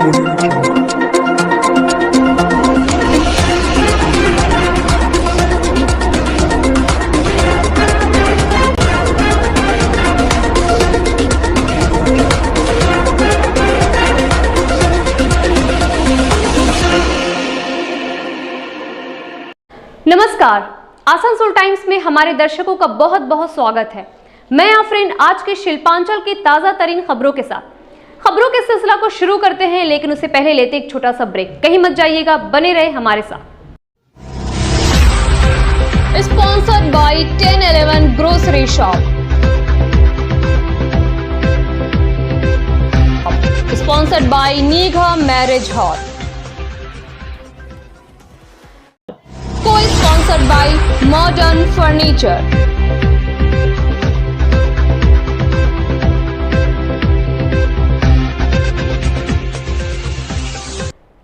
नमस्कार, आसनसोल टाइम्स में हमारे दर्शकों का बहुत बहुत स्वागत है। मैं आफरीन आज के शिल्पांचल की ताजा तरीन खबरों के साथ खबरों के सिलसिला को शुरू करते हैं, लेकिन उससे पहले लेते एक छोटा सा ब्रेक। कहीं मत जाइएगा, बने रहे हमारे साथ। Sponsored by 1011 grocery shop, sponsored by नीघा marriage hall, co-sponsored by Modern Furniture.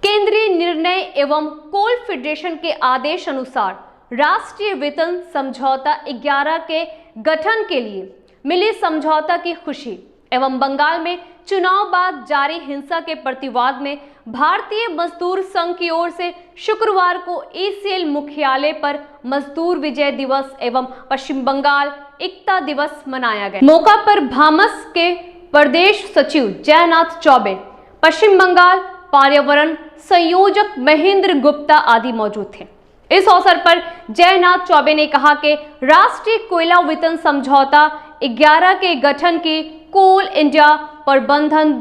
केंद्रीय निर्णय एवं कोल फेडरेशन के आदेश अनुसार राष्ट्रीय वेतन समझौता 11 के गठन के लिए मिली समझौता की खुशी एवं बंगाल में चुनाव बाद जारी हिंसा के प्रतिवाद में भारतीय मजदूर संघ की ओर से शुक्रवार को ईसीएल मुख्यालय पर मजदूर विजय दिवस एवं पश्चिम बंगाल एकता दिवस मनाया गया। मौका पर भामस के प्रदेश सचिव जयनाथ चौबे, पश्चिम बंगाल पर्यावरण संयोजक महेंद्र गुप्ता आदि मौजूद थे। इस अवसर पर जयनाथ चौबे ने कहा कि राष्ट्रीय कोयला वेतन समझौता 11 के गठन की कोल इंडिया प्रबंधन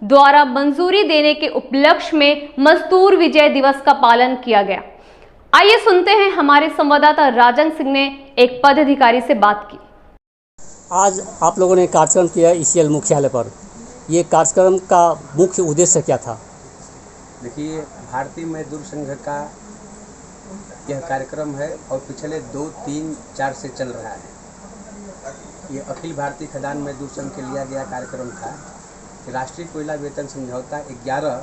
द्वारा मंजूरी देने के उपलक्ष्य में मजदूर विजय दिवस का पालन किया गया। आइए सुनते हैं हमारे संवाददाता राजन सिंह ने एक पदाधिकारी से बात की। आज आप लोगों ने कार्यक्रम किया ईसीएल मुख्यालय पर, ये कार्यक्रम का मुख्य उद्देश्य क्या था? देखिए, भारतीय मजदूर संघ का यह कार्यक्रम है और पिछले 2, 3, 4 से चल रहा है। ये अखिल भारतीय खदान मजदूर संघ के लिया गया कार्यक्रम था कि राष्ट्रीय कोयला वेतन समझौता 11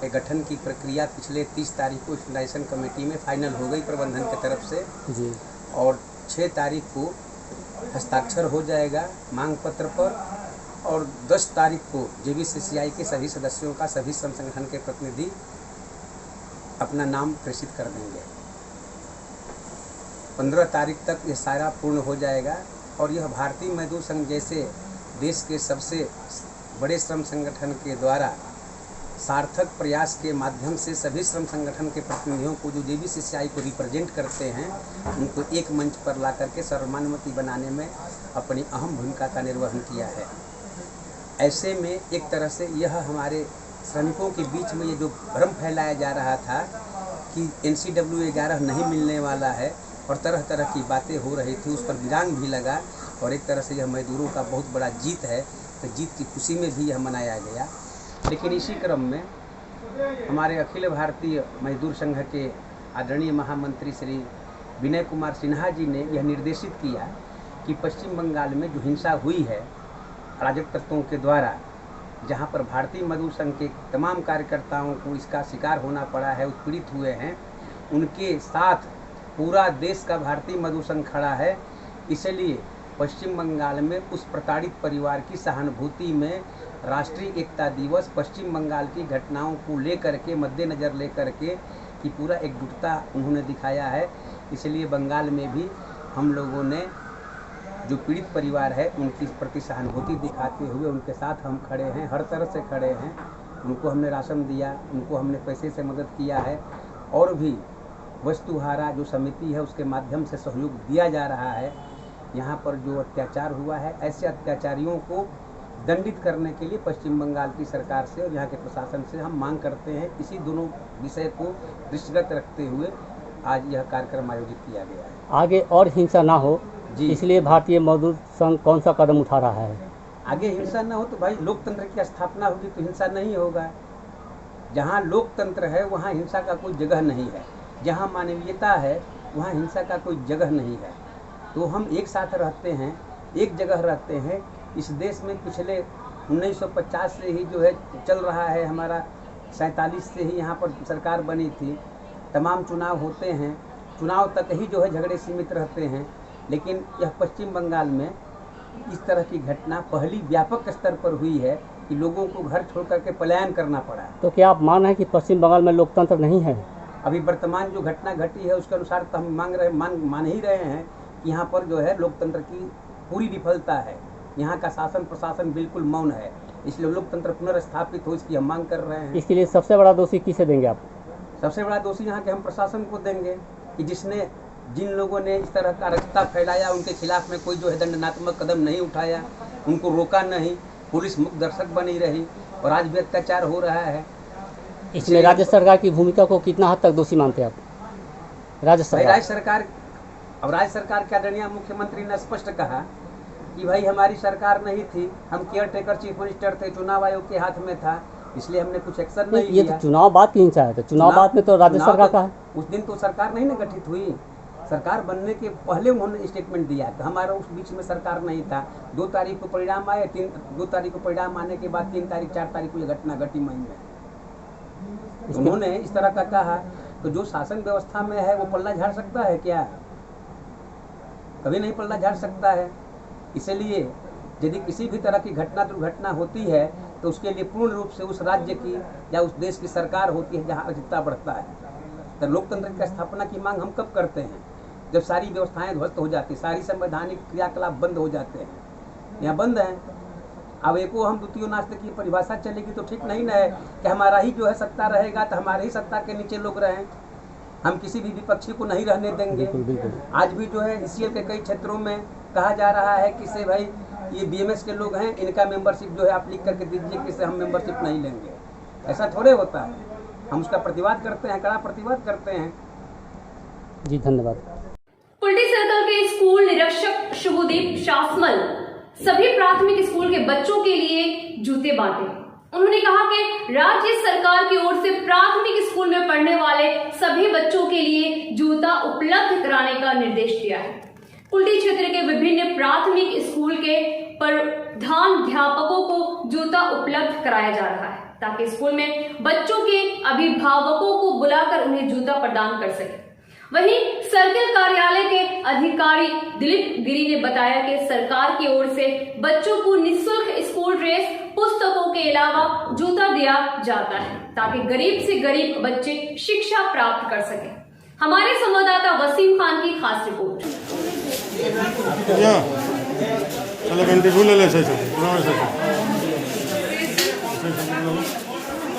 के गठन की प्रक्रिया पिछले 30 तारीख को स्टैंडार्डाइजेशन कमेटी में फाइनल हो गई प्रबंधन की तरफ से जी, और 6 तारीख को हस्ताक्षर हो जाएगा मांग पत्र पर, और 10 तारीख को जेबीसीसीआई के सभी सदस्यों का सभी श्रम संगठन के प्रतिनिधि अपना नाम प्रेषित कर देंगे। 15 तारीख तक यह सारा पूर्ण हो जाएगा और यह भारतीय मजदूर संघ जैसे देश के सबसे बड़े श्रम संगठन के द्वारा सार्थक प्रयास के माध्यम से सभी श्रम संगठन के प्रतिनिधियों को जो जेबीसीसीआई को रिप्रेजेंट करते हैं उनको एक मंच पर ला करके सर्वमान्यता बनाने में अपनी अहम भूमिका का निर्वहन किया है। ऐसे में एक तरह से यह हमारे श्रमिकों के बीच में ये जो भ्रम फैलाया जा रहा था कि NCW 11 नहीं मिलने वाला है और तरह तरह की बातें हो रही थी, उस पर विराम भी लगा और एक तरह से यह मजदूरों का बहुत बड़ा जीत है, तो जीत की खुशी में भी यह मनाया गया। लेकिन इसी क्रम में हमारे अखिल भारतीय मजदूर संघ के आदरणीय महामंत्री श्री विनय कुमार सिन्हा जी ने यह निर्देशित किया कि पश्चिम बंगाल में जो हिंसा हुई है अराजक तत्वों के द्वारा, जहां पर भारतीय मजदूर संघ के तमाम कार्यकर्ताओं को इसका शिकार होना पड़ा है, उत्पीड़ित हुए हैं, उनके साथ पूरा देश का भारतीय मजदूर संघ खड़ा है। इसलिए पश्चिम बंगाल में उस प्रताड़ित परिवार की सहानुभूति में राष्ट्रीय एकता दिवस पश्चिम बंगाल की घटनाओं को लेकर के मद्देनज़र लेकर के कि पूरा एकजुटता उन्होंने दिखाया है। इसलिए बंगाल में भी हम लोगों ने जो पीड़ित परिवार है उनकी प्रति सहानुभूति दिखाते हुए उनके साथ हम खड़े हैं, हर तरह से खड़े हैं। उनको हमने राशन दिया, उनको हमने पैसे से मदद किया है और भी वस्तुहारा जो समिति है उसके माध्यम से सहयोग दिया जा रहा है। यहाँ पर जो अत्याचार हुआ है, ऐसे अत्याचारियों को दंडित करने के लिए पश्चिम बंगाल की सरकार से और यहाँ के प्रशासन से हम मांग करते हैं। इसी दोनों विषय को दृष्टिगत रखते हुए आज यह कार्यक्रम आयोजित किया गया है। आगे और हिंसा ना हो जी, इसलिए भारतीय मजदूर संघ कौन सा कदम उठा रहा है? आगे हिंसा ना हो तो भाई लोकतंत्र की स्थापना होगी तो हिंसा नहीं होगा। जहाँ लोकतंत्र है वहाँ हिंसा का कोई जगह नहीं है, जहाँ मानवीयता है वहाँ हिंसा का कोई जगह नहीं है। तो हम एक साथ रहते हैं, एक जगह रहते हैं। इस देश में पिछले 1950 से ही जो है चल रहा है, हमारा 47 से ही यहाँ पर सरकार बनी थी। तमाम चुनाव होते हैं, चुनाव तक ही जो है झगड़े सीमित रहते हैं। लेकिन यह पश्चिम बंगाल में इस तरह की घटना पहली व्यापक स्तर पर हुई है कि लोगों को घर छोड़ करके पलायन करना पड़ा। तो क्या आप मान रहे हैं कि पश्चिम बंगाल में लोकतंत्र नहीं है? अभी वर्तमान जो घटना घटी है उसके अनुसार तो हम मान ही रहे हैं कि यहाँ पर जो है लोकतंत्र की पूरी विफलता है। यहाँ का शासन प्रशासन बिल्कुल मौन है, इसलिए लोकतंत्र पुनर्स्थापित हो इसकी हम मांग कर रहे हैं। इसके लिए सबसे बड़ा दोषी किसे देंगे आप? सबसे बड़ा दोषी यहाँ के हम प्रशासन को देंगे कि जिन लोगों ने इस तरह का अराजकता फैलाया उनके खिलाफ में कोई जो है दंडात्मक कदम नहीं उठाया, उनको रोका नहीं, पुलिस मुक्त दर्शक बनी रही और आज भी अत्याचार हो रहा है। इसमें राज्य सरकार की भूमिका को कितना हद तक दोषी मानते हैं आप? राज्य सरकार के आदरणीय मुख्यमंत्री ने स्पष्ट कहा कि भाई हमारी सरकार नहीं थी, हम केयर टेकर चीफ मिनिस्टर थे, चुनाव आयोग के हाथ में था, इसलिए हमने कुछ एक्शन नहीं ये लिया। तो चुनाव बाद की हिंसा है, तो चुनाव बाद में तो राज्य सरकार का है। उस दिन तो सरकार नहीं ना गठित हुई, सरकार बनने के पहले उन्होंने स्टेटमेंट दिया कि हमारा उस बीच में सरकार नहीं था। 2 तारीख को परिणाम आए, 2 तारीख को परिणाम आने के बाद 3 तारीख 4 तारीख को यह घटना घटी मई में। उन्होंने इस तरह का कहा, तो जो शासन व्यवस्था में है वो पल्ला झाड़ सकता है क्या? कभी नहीं पल्ला झाड़ सकता है। इसलिए यदि किसी भी तरह की दुर्घटना होती है तो उसके लिए पूर्ण रूप से उस राज्य की या उस देश की सरकार होती है जहाँ अराजकता बढ़ता है। तो लोकतंत्र की स्थापना की मांग हम कब करते हैं? जब सारी व्यवस्थाएं ध्वस्त हो जाती, सारी संवैधानिक क्रियाकलाप बंद हो जाते हैं। यहाँ बंद है। अब एको हम द्वितीय नास्तिक की परिभाषा चलेगी तो ठीक नहीं ना है कि हमारा ही जो है सत्ता रहेगा तो हमारे ही सत्ता के नीचे लोग रहें। हम किसी भी विपक्षी को नहीं रहने देंगे। आज भी जो है ईसीएल के कई क्षेत्रों में कहा जा रहा है कि से भाई ये बीएमएस के लोग हैं, इनका मेंबरशिप जो है आप लिख करके दीजिए कि से हम मेंबरशिप नहीं लेंगे। ऐसा थोड़े होता है। हम उसका प्रतिवाद करते हैं, कड़ा प्रतिवाद करते हैं। जी धन्यवाद। कुल्टी सर्कल के स्कूल निरीक्षक शुभदीप शासमल सभी प्राथमिक स्कूल के बच्चों के लिए जूते बांटे। उन्होंने कहा कि राज्य सरकार की ओर से प्राथमिक स्कूल में पढ़ने वाले सभी बच्चों के लिए जूता उपलब्ध कराने का निर्देश दिया है। कुल्टी क्षेत्र के विभिन्न प्राथमिक स्कूल के प्रधानाध्यापकों को जूता उपलब्ध कराया जा रहा है ताकि स्कूल में बच्चों के अभिभावकों को बुलाकर उन्हें जूता प्रदान कर सके। वहीं सर्किल कार्यालय के अधिकारी दिलीप गिरी ने बताया कि सरकार की ओर से बच्चों को निःशुल्क स्कूल ड्रेस, पुस्तकों के अलावा जूता दिया जाता है ताकि गरीब से गरीब बच्चे शिक्षा प्राप्त कर सकें। हमारे संवाददाता वसीम खान की खास रिपोर्ट।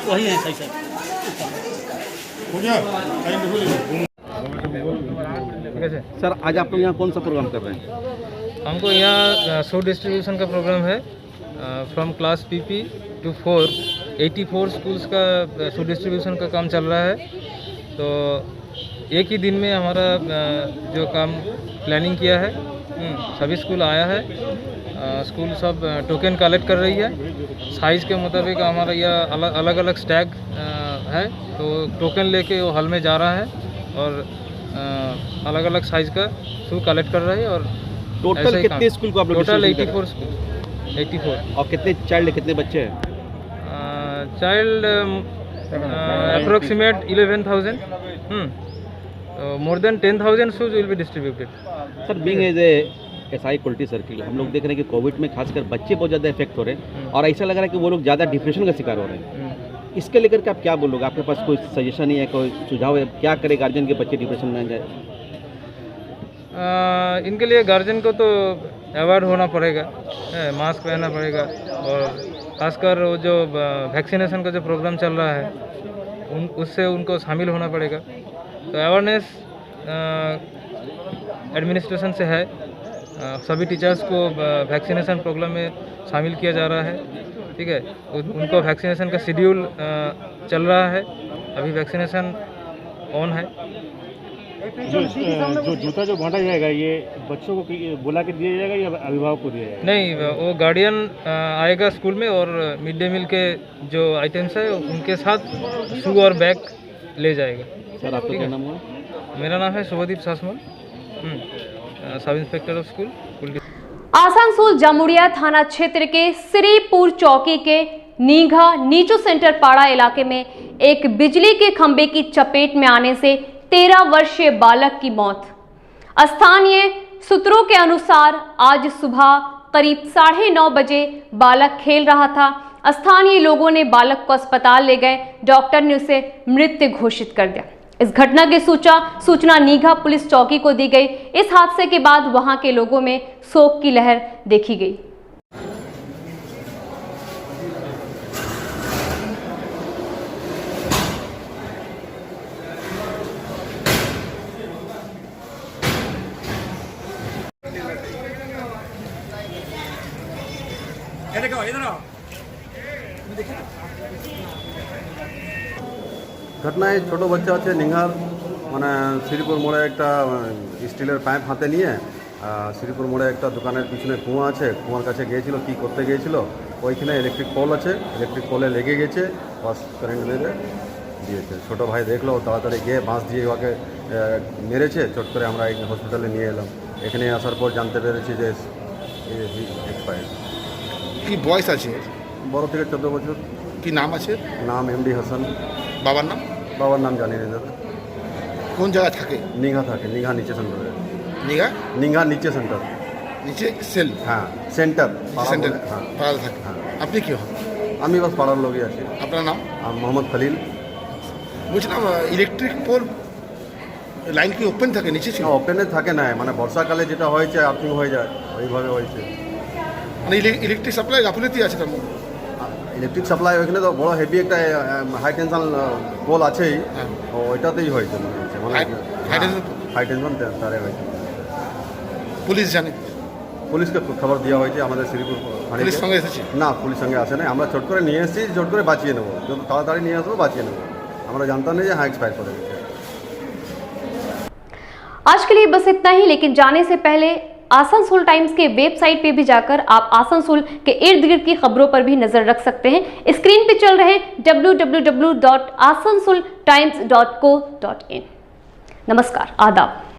वही है सही सर, आज आप लोग यहाँ कौन सा प्रोग्राम कर रहे हैं? हमको यहाँ शू डिस्ट्रीब्यूशन का प्रोग्राम है। From class PP to 4 84 schools का शू डिस्ट्रीब्यूशन का काम चल रहा है। तो एक ही दिन में हमारा जो काम प्लानिंग किया है, सभी स्कूल आया है। स्कूल सब टोकन कलेक्ट कर रही है। साइज़ के मुताबिक हमारा यह अलग अलग स्टैग है, तो टोकन लेके वो हॉल में जा रहा है और अलग अलग साइज़ का शू कलेक्ट कर रहा है। और टोटल कितने स्कूल को आप लोग? Total 84 school. 84। और कितने बच्चे हैं? Child approximate 11,000। More than 10,000 shoes will be distributed. Sir, being as SI Kulti circle, हम लोग देख रहे हैं कि कोविड में खासकर बच्चे बहुत ज़्यादा इफेक्ट हो रहे हैं और ऐसा लग रहा है कि वो लोग ज़्यादा डिप्रेशन का शिकार हो रहे हैं। इसके लेकर के आप क्या बोलोगे? आपके पास कोई सजेशन नहीं है, कोई सुझाव है? क्या करे गार्जियन के बच्चे डिप्रेशन में जाए? इनके लिए गार्जियन को तो अवॉइड होना पड़ेगा, मास्क पहनना पड़ेगा और खासकर वो जो वैक्सीनेशन का जो प्रोग्राम चल रहा है उससे उनको शामिल होना पड़ेगा। तो अवेयरनेस एडमिनिस्ट्रेशन से है। सभी टीचर्स को वैक्सीनेशन प्रोग्राम में शामिल किया जा रहा है। ठीक है, उनको वैक्सीनेशन का शेड्यूल चल रहा है। अभी वैक्सीनेशन ऑन है। जो जूता जो बांटा जाएगा ये बच्चों को बुला के दिया जाएगा या अभिभावक को दिया जाएगा? नहीं, वो गार्डियन आएगा स्कूल में और मिड डे मील के जो आइटम्स है उनके साथ शू और बैग ले जाएगा। सर, आपका क्या नाम हुआ? मेरा नाम है Shubhdeep शासमल, sub inspector of school Kulti. Asansol Jamuria थाना क्षेत्र के श्रीपुर चौकी के नीघा नीचू सेंटर पाड़ा इलाके में एक बिजली के खंभे की चपेट में आने से 13 वर्षीय बालक की मौत। स्थानीय सूत्रों के अनुसार आज सुबह करीब 9:30 बजे बालक खेल रहा था स्थानीय लोगों ने बालक को अस्पताल ले गए। डॉक्टर ने उसे मृत घोषित कर दिया। इस घटना की सूचना नीघा पुलिस चौकी को दी गई। इस हादसे के बाद वहां के लोगों में शोक की लहर देखी गई। ঘটনায় ছোট বাচ্চা আছে নিহার মানে শ্রীপুর মোড়ে একটা স্টিলের পাইপ হাতে নিয়ে শ্রীপুর মোড়ে একটা দোকানের পিছনে কুয়া আছে, কুয়ার কাছে গিয়েছিল, কি করতে গিয়েছিল, ওইখানে ইলেকট্রিক পোল আছে, ইলেকট্রিক পোলে লেগে গেছে, বাস কারেন্ট মেরে দিয়েছে। ছোটো ভাই দেখলো, তাড়াতাড়ি গিয়ে বাঁশ দিয়ে ওকে মেরেছে, চট করে আমরা এই হসপিটালে নিয়ে এলাম। এখানে আসার পর জানতে পেরেছি যে এক্সপায়ার্ড। কি বয়স আছে? 12 থেকে 14 বছর। কি নাম আছে? নাম এমডি হাসান। বাবার নাম? বাবার নাম জানি না দাদা। কোন জায়গায় থাকে? নিঘা থাকে, নিঘা নিচে সেন্টারে। নিঘা? নিঘা নিচে সেন্টার। নিচে সেল? হ্যাঁ, সেন্টার। সেন্টার হ্যাঁ, পাড়াতে থাকে। হ্যাঁ। আপনি কি হন? আমি বাস পাড়ার লোকই আছি। আপনার নাম? মোহাম্মদ খলিল। বলছিলাম ইলেকট্রিক পোল লাইন কি ওপেন থাকে, নিচে ছিল? ওপেনে থাকে না, মানে বর্ষাকালে যেটা হয়েছে আর্থিং হয়ে যায়, ওইভাবে হয়েছে। মানে ইলেকট্রিক সাপ্লাই গাফিলতি আছে তার মধ্যে? ইলেকট্রিক সাপ্লাই ওইখানে তো বড় হেভি একটা হাই টেনশন পোল আছেই, হ্যাঁ। ওইটাতেই হয়েছে মনে হচ্ছে। মানে হাই টেনশন তারে হয়েছে। পুলিশ জানে? পুলিশকে খবর দেওয়া হয়েছে আমাদের শ্রীপুর থানায়। পুলিশ সঙ্গে এসেছে? না, পুলিশ সঙ্গে আসে নাই। আমরা চট করে নিয়ে এসেছি, চট করে বাঁচিয়ে নেবো, যত তাড়াতাড়ি নিয়ে আসবো বাঁচিয়ে নেবো। আমরা জানতাম না যে হ্যাঁ এক্সপায়ার করে গেছে। आज के लिए बस इतना ही, लेकिन जाने से पहले आसनसोल टाइम्स के वेबसाइट पे भी जाकर आप आसनसोल के इर्द गिर्द की खबरों पर भी नजर रख सकते हैं। स्क्रीन पे चल रहे www.asansoltimes.co.in। नमस्कार, आदाब।